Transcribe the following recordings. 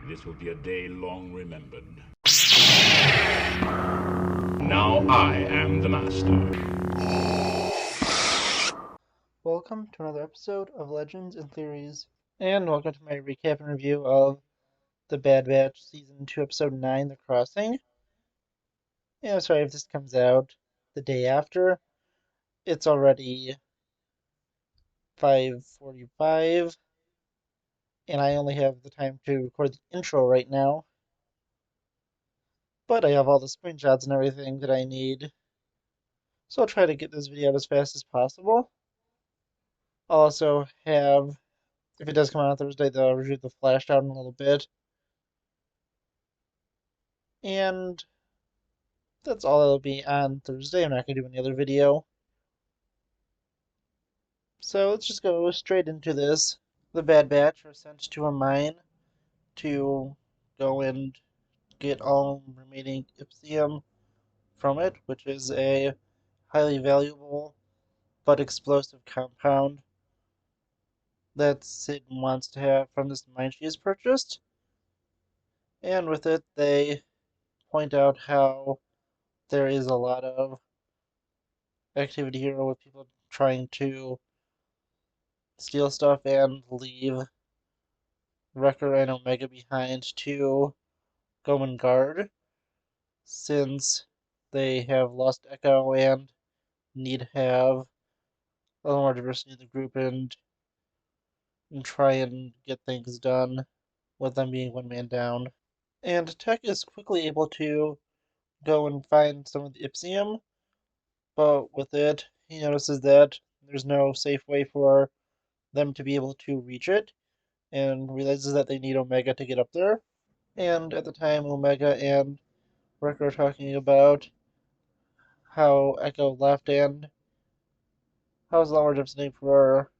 This will be a day long remembered. Now I am the master. Welcome to another episode of Legends and Theories, and welcome to my recap and review of The Bad Batch Season 2, Episode 9, The Crossing. Yeah, sorry if this comes out the day after. It's already 5:45, and I only have the time to record the intro right now. But I have all the screenshots and everything that I need, so I'll try to get this video out as fast as possible. I'll also have, if it does come out on Thursday, the review of the Flash out in a little bit. And that's all it'll be on Thursday. I'm not going to do any other video. So let's just go straight into this. The Bad Batch are sent to a mine to go and get all remaining Ipsium from it, which is a highly valuable but explosive compound that Sid wants to have from this mine she has purchased. And with it, they point out how there is a lot of activity here with people trying to steal stuff and leave Wrecker and Omega behind to go and guard, since they have lost Echo and need to have a little more diversity in the group and try and get things done with them being one man down. And Tech is quickly able to go and find some of the Ipsium, but with it, he notices that there's no safe way for them to be able to reach it, and realizes that they need Omega to get up there. And at the time, Omega and Wrecker are talking about how Echo left and how it's a lot more devastating for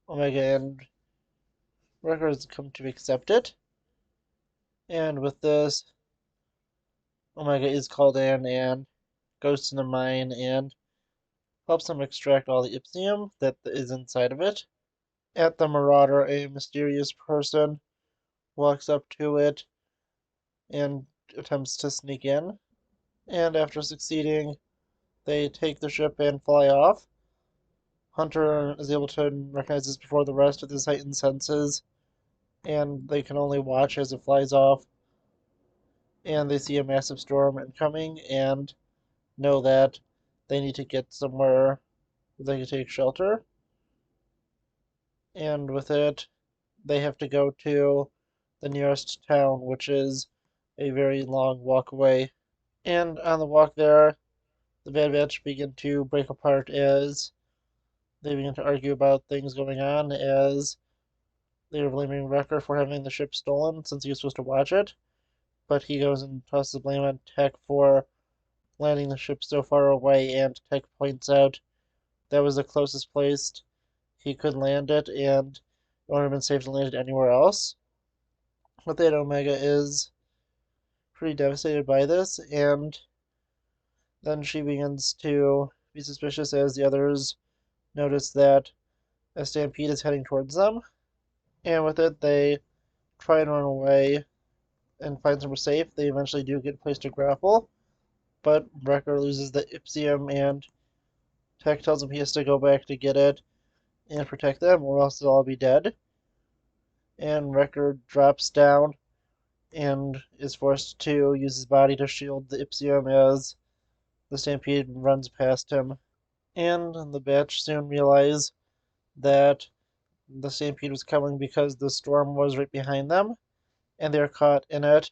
Omega, and Wrecker has come to accept it. And with this, Omega is called in and goes to the mine and helps them extract all the Ipsium that is inside of it. At the Marauder, a mysterious person walks up to it and attempts to sneak in. And after succeeding, they take the ship and fly off. Hunter is able to recognize this before the rest of his heightened senses, and they can only watch as it flies off. And they see a massive storm incoming and know that they need to get somewhere where they can take shelter. And with it, they have to go to the nearest town, which is a very long walk away. And on the walk there, the Bad Batch begin to break apart as they begin to argue about things going on, as they are blaming Wrecker for having the ship stolen since he was supposed to watch it. But he goes and tosses the blame on Tech for landing the ship so far away, and Tech points out that was the closest place he could land it, and it would have been safe to land it anywhere else. But then Omega is pretty devastated by this, and then she begins to be suspicious as the others notice that a stampede is heading towards them. And with it, they try and run away and find somewhere safe. They eventually do get a place to grapple, but Wrecker loses the Ipsium, and Tech tells him he has to go back to get it and protect them, or else they'll all be dead. And Wrecker drops down and is forced to use his body to shield the Ipsium as the Stampede runs past him. And the Batch soon realize that the Stampede was coming because the storm was right behind them, and they're caught in it.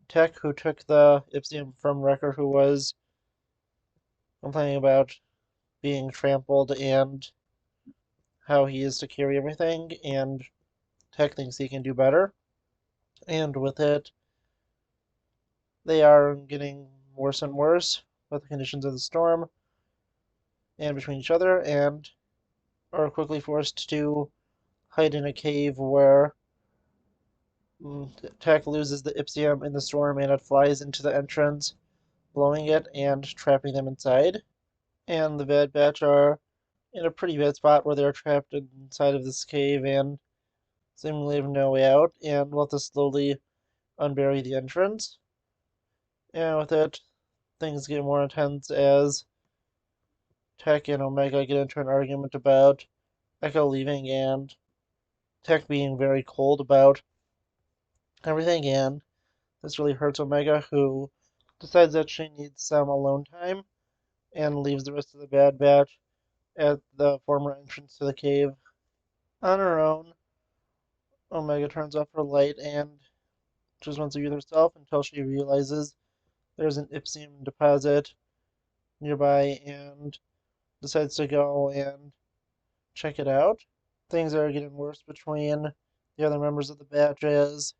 Tech, who took the Ipsium from Wrecker, who was complaining about being trampled and how he is to carry everything, and Tech thinks he can do better. And with it, they are getting worse and worse with the conditions of the storm and between each other, and are quickly forced to hide in a cave where Tech loses the Ipsium in the storm and it flies into the entrance, blowing it and trapping them inside. And the Bad Batch are in a pretty bad spot where they're trapped inside of this cave, and seemingly have no way out, and will have to slowly unbury the entrance. And with it, things get more intense as Tech and Omega get into an argument about Echo leaving and Tech being very cold about everything, and this really hurts Omega, who decides that she needs some alone time and leaves the rest of the Bad Batch at the former entrance to the cave. On her own, Omega turns off her light and just wants to be with herself until she realizes there's an Ipsium deposit nearby and decides to go and check it out. Things are getting worse between the other members of the batch as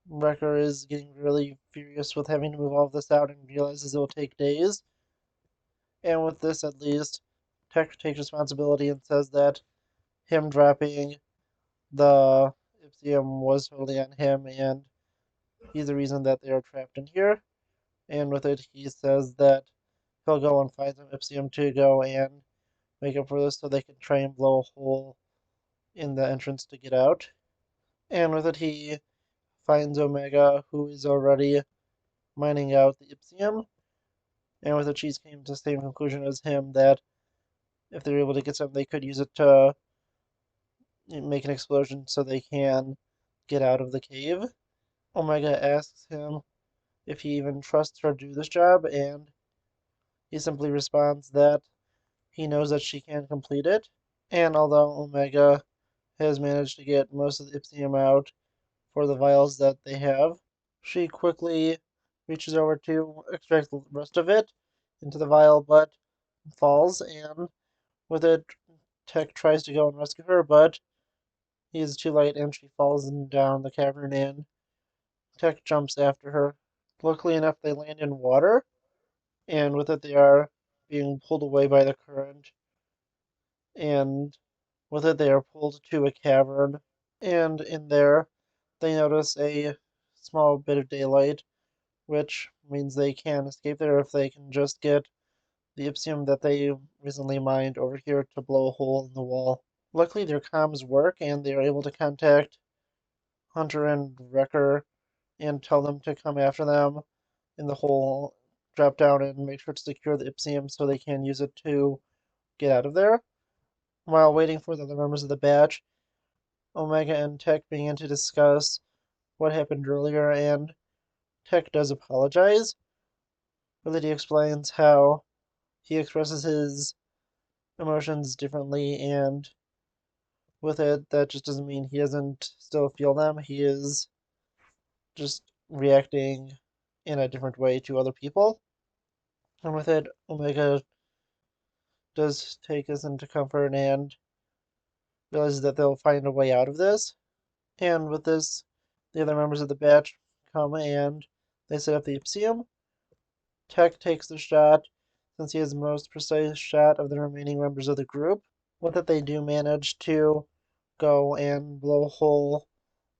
Wrecker is getting really furious with having to move all of this out and realizes it will take days. And with this, at least, Tech takes responsibility and says that him dropping the Ipsium was totally on him, and he's the reason that they are trapped in here. And with it, he says that he'll go and find some Ipsium to go and make up for this so they can try and blow a hole in the entrance to get out. And with it, he finds Omega, who is already mining out the Ipsium. And with it, she came to the same conclusion as him that if they're able to get some, they could use it to make an explosion so they can get out of the cave. Omega asks him if he even trusts her to do this job, and he simply responds that he knows that she can complete it. And although Omega has managed to get most of the Ipsium out for the vials that they have, she quickly reaches over to extract the rest of it into the vial, but falls, and with it, Tech tries to go and rescue her, but he is too late and she falls down the cavern, and Tech jumps after her. Luckily enough, they land in water, and with it, they are being pulled away by the current, and with it, they are pulled to a cavern, and in there, they notice a small bit of daylight, which means they can escape there if they can just get the Ipsium that they recently mined over here to blow a hole in the wall. Luckily, their comms work, and they are able to contact Hunter and Wrecker and tell them to come after them in the hole, drop down, and make sure to secure the Ipsium so they can use it to get out of there. While waiting for the other members of the batch, Omega and Tech begin to discuss what happened earlier, and Tech does apologize. But he explains how he expresses his emotions differently, and with it, that just doesn't mean he doesn't still feel them. He is just reacting in a different way to other people. And with it, Omega does take us into comfort and realizes that they'll find a way out of this. And with this, the other members of the batch come and they set up the Ipsium. Tech takes the shot, since he has the most precise shot of the remaining members of the group. With it, they do manage to go and blow a hole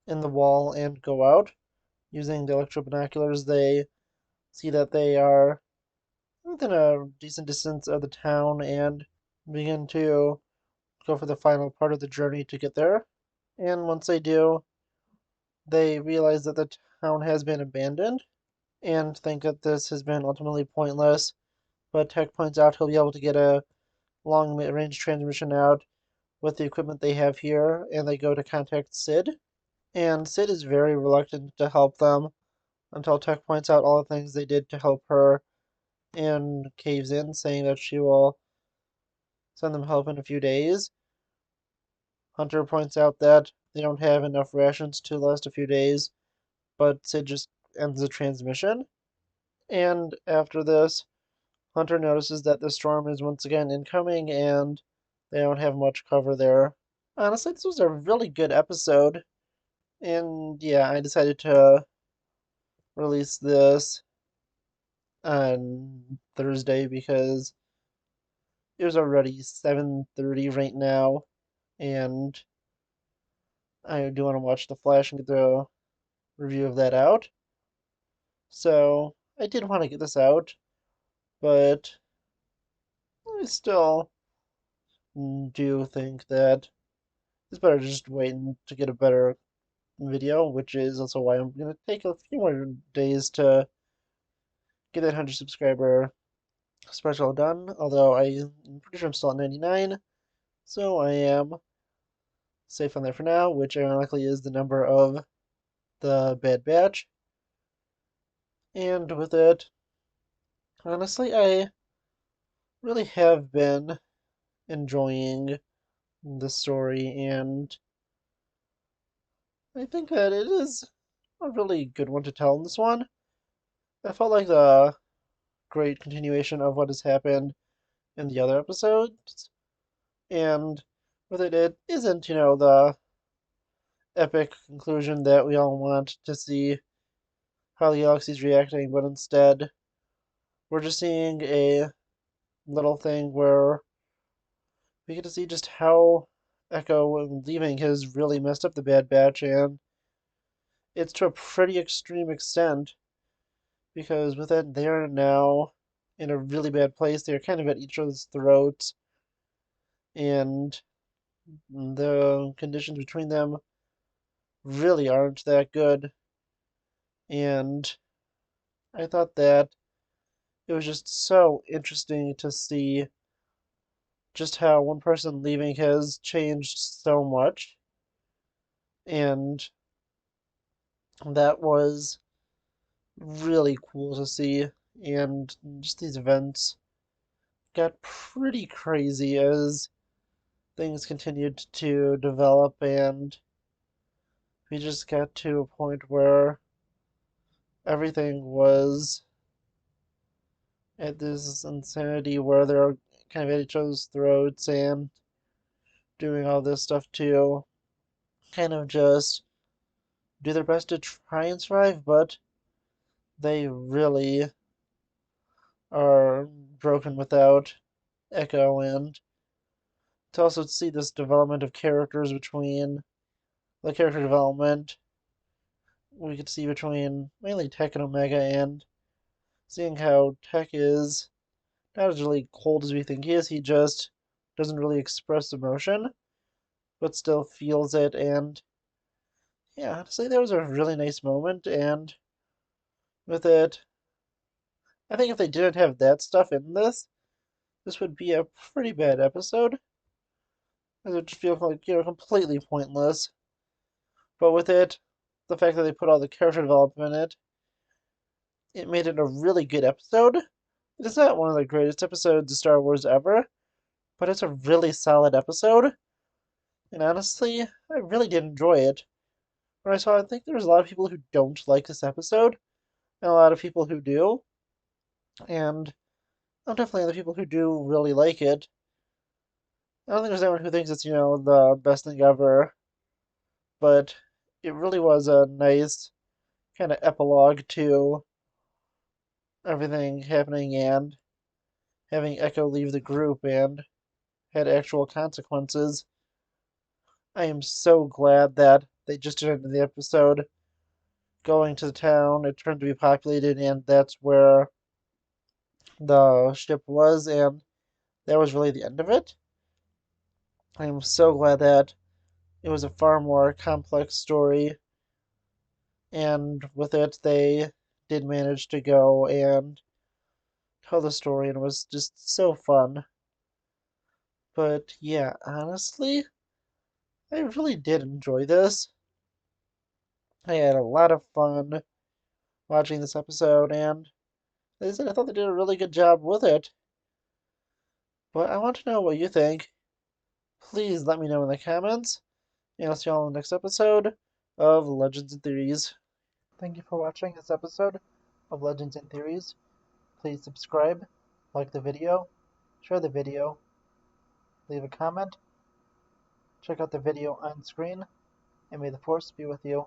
in the wall and go out. Using the electro binoculars, they see that they are within a decent distance of the town and begin to go for the final part of the journey to get there. And once they do, they realize that the town has been abandoned and think that this has been ultimately pointless. But Tech points out he'll be able to get a long range transmission out with the equipment they have here, and they go to contact Sid. And Sid is very reluctant to help them until Tech points out all the things they did to help her and caves in, saying that she will send them help in a few days. Hunter points out that they don't have enough rations to last a few days, but Sid just ends the transmission. And after this, Hunter notices that the storm is once again incoming and they don't have much cover there. Honestly, this was a really good episode. And yeah, I decided to release this on Thursday because it was already 7:30 right now, and I do want to watch The Flash and get the review of that out. So I did want to get this out, but I still do think that it's better just waiting to get a better video, which is also why I'm gonna take a few more days to get that 100 subscriber special done. Although I'm pretty sure I'm still at 99, so I am safe on there for now, which ironically is the number of the Bad Batch. And with it, honestly, I really have been enjoying the story, and I think that it is a really good one to tell in this one. I felt like the great continuation of what has happened in the other episodes, and with it, it isn't, the epic conclusion that we all want to see how the galaxy's reacting, but instead, we're just seeing a little thing where we get to see just how Echo leaving has really messed up the Bad Batch, and it's to a pretty extreme extent because with it, they are now in a really bad place. They're kind of at each other's throats, and the conditions between them really aren't that good. And I thought that it was just so interesting to see just how one person leaving has changed so much. And that was really cool to see. And just these events got pretty crazy as things continued to develop, and we just got to a point where everything was at this insanity where they're kind of at each other's throats and doing all this stuff to kind of just do their best to try and survive, but they really are broken without Echo, and to also see this development of characters between the character development we could see between mainly Tech and Omega, and seeing how Tech is not as really cold as we think he is. He just doesn't really express emotion, but still feels it. And yeah, honestly, that was a really nice moment. And with it, I think if they didn't have that stuff in this would be a pretty bad episode. It would just feel like, completely pointless. But with it, the fact that they put all the character development in it, it made it a really good episode. It is not one of the greatest episodes of Star Wars ever, but it's a really solid episode. And honestly, I really did enjoy it. When I saw it, I think there's a lot of people who don't like this episode, and a lot of people who do. And I'm definitely the people who do really like it. I don't think there's anyone who thinks it's, the best thing ever, but it really was a nice kind of epilogue to everything happening and having Echo leave the group and had actual consequences. I am so glad that they just did it in the episode. Going to the town, it turned to be populated, and that's where the ship was, and that was really the end of it. I am so glad that it was a far more complex story, and with it, they did manage to go and tell the story, and it was just so fun. But yeah, honestly, I really did enjoy this. I had a lot of fun watching this episode, and as I said, I thought they did a really good job with it. But I want to know what you think. Please let me know in the comments, and I'll see you all in the next episode of Legends and Theories. Thank you for watching this episode of Legends and Theories. Please subscribe, like the video, share the video, leave a comment, check out the video on screen, and may the Force be with you.